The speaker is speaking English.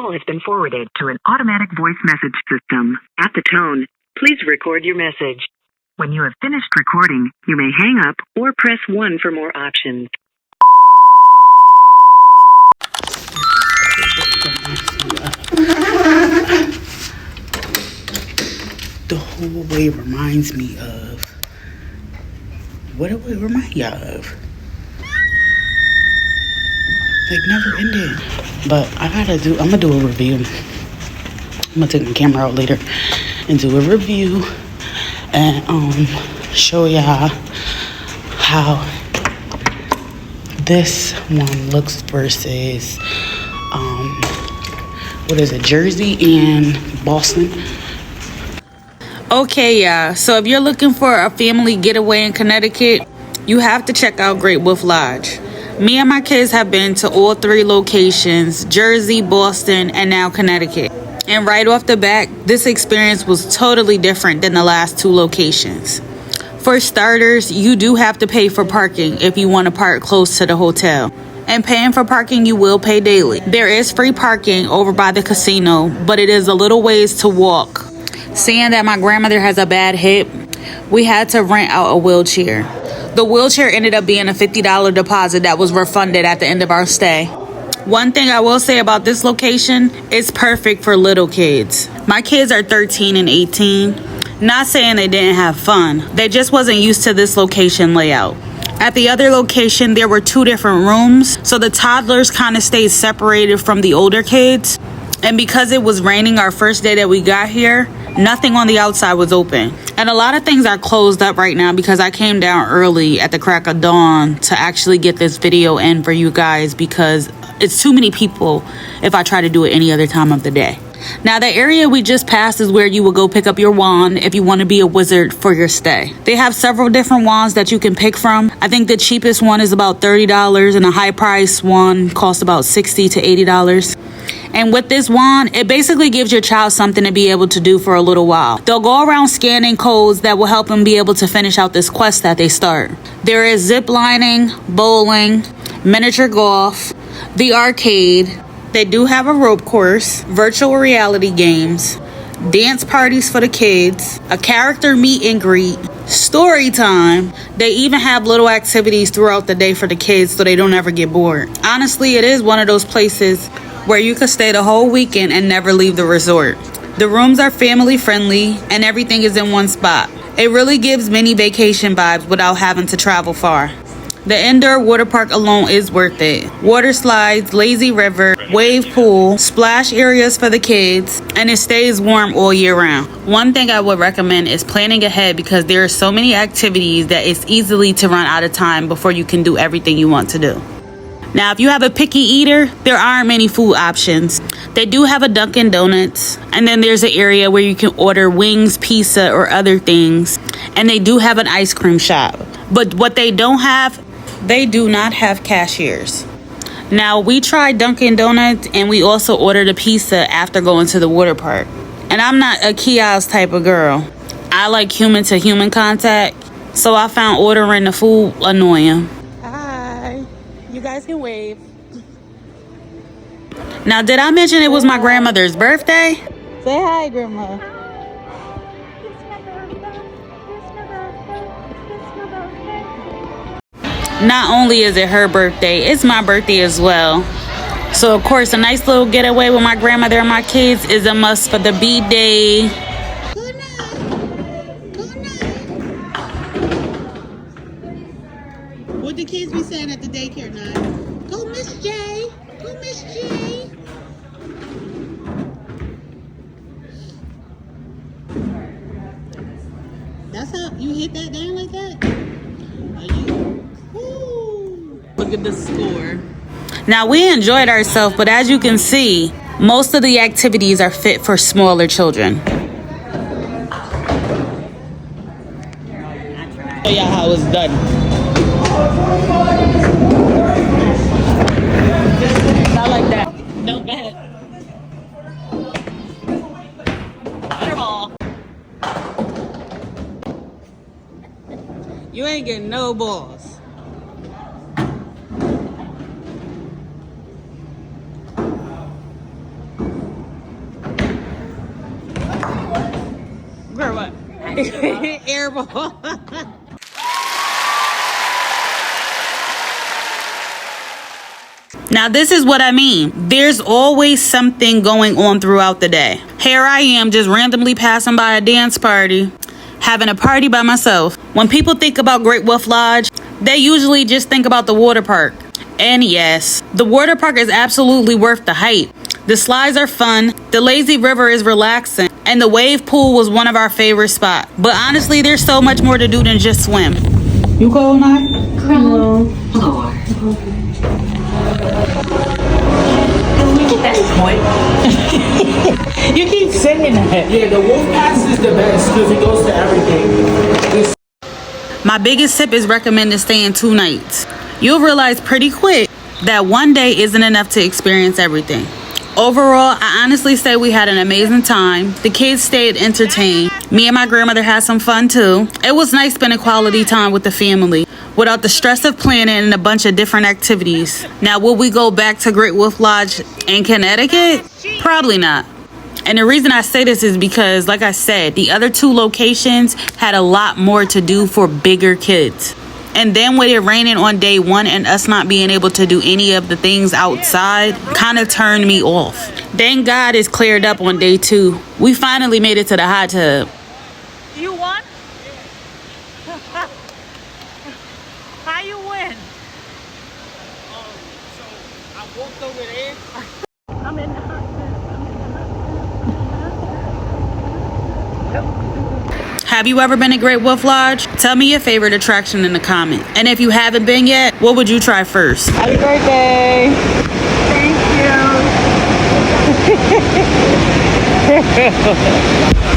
call has been forwarded to an automatic voice message system. At the tone, please record your message. When you have finished recording, you may hang up or press 1 for more options. The whole way reminds me of... What do it remind y'all of? Like, never ended. But I'm gonna do a review. I'm gonna take my camera out later and do a review and show y'all how this one looks versus what is it, Jersey and Boston. Okay, y'all, so if you're looking for a family getaway in Connecticut, you have to check out Great Wolf Lodge. Me and my kids have been to all 3 locations, Jersey, Boston, and now Connecticut. And right off the bat, this experience was totally different than the last 2 locations. For starters, you do have to pay for parking if you want to park close to the hotel. And paying for parking, you will pay daily. There is free parking over by the casino, but it is a little ways to walk. Seeing that my grandmother has a bad hip, we had to rent out a wheelchair. The wheelchair ended up being a $50 deposit that was refunded at the end of our stay. One thing I will say about this location, it's perfect for little kids. My kids are 13 and 18. Not saying they didn't have fun. They just wasn't used to this location layout. At the other location, there were 2 different rooms, so the toddlers kind of stayed separated from the older kids. And because it was raining our first day that we got here, nothing on the outside was open. And a lot of things are closed up right now because I came down early at the crack of dawn to actually get this video in for you guys because it's too many people if I try to do it any other time of the day. Now, the area we just passed is where you will go pick up your wand if you want to be a wizard for your stay. They have several different wands that you can pick from. I think the cheapest one is about $30 and a high price one costs about $60 to $80. And with this wand, it basically gives your child something to be able to do for a little while. They'll go around scanning codes that will help them be able to finish out this quest that they start. There is zip lining, bowling, miniature golf, the arcade. They do have a rope course, virtual reality games, dance parties for the kids, a character meet and greet, story time. They even have little activities throughout the day for the kids so they don't ever get bored. Honestly, it is one of those places where you could stay the whole weekend and never leave the resort. The rooms are family friendly and everything is in one spot. It really gives mini vacation vibes without having to travel far. The indoor water park alone is worth it. Water slides, lazy river, wave pool, splash areas for the kids, and it stays warm all year round. One thing I would recommend is planning ahead because there are so many activities that it's easily to run out of time before you can do everything you want to do. Now, if you have a picky eater, there aren't many food options. They do have a Dunkin' Donuts, and then there's an area where you can order wings, pizza, or other things. And they do have an ice cream shop. But what they don't have, they do not have cashiers. Now, we tried Dunkin' Donuts, and we also ordered a pizza after going to the water park. And I'm not a kiosk type of girl. I like human-to-human contact, so I found ordering the food annoying. You guys can wave. Now, did I mention it was my grandmother's birthday? Say hi, Grandma. Not only is it her birthday, it's my birthday as well. So, of course, a nice little getaway with my grandmother and my kids is a must for the B-Day. Good night. Good night. What the kids be saying at the daycare night? Go, Miss J. Go, Miss J. That's how you hit that down like that? Are you? Woo. Look at the score. Now, we enjoyed ourselves, but as you can see, most of the activities are fit for smaller children. Show y'all how it's done. Not like that. No, go ahead. Butterball. You ain't getting no balls. For what? Airball. Now this is what I mean. There's always something going on throughout the day. Here I am just randomly passing by a dance party, having a party by myself. When people think about Great Wolf Lodge, they usually just think about the water park. And yes, the water park is absolutely worth the hype. The slides are fun, the lazy river is relaxing, and the wave pool was one of our favorite spots. But honestly, there's so much more to do than just swim. You cold, Nye? Ground floor. You keep saying that. Yeah, the Wolf Pass is the best because it goes to everything. My biggest tip is recommending staying 2 nights. You'll realize pretty quick that one day isn't enough to experience everything. Overall, I honestly say we had an amazing time. The kids stayed entertained. Me and my grandmother had some fun too. It was nice spending quality time with the family without the stress of planning and a bunch of different activities. Now, will we go back to Great Wolf Lodge in Connecticut? Probably not. And the reason I say this is because, like I said, the other 2 locations had a lot more to do for bigger kids. And then with it raining on day 1 and us not being able to do any of the things outside kind of turned me off. Thank God it's cleared up on day 2. We finally made it to the hot tub. You won? How you win? So I walked over there. I'm in the hot tub. Have you ever been to Great Wolf Lodge? Tell me your favorite attraction in the comments. And if you haven't been yet, what would you try first? Happy birthday. Thank you.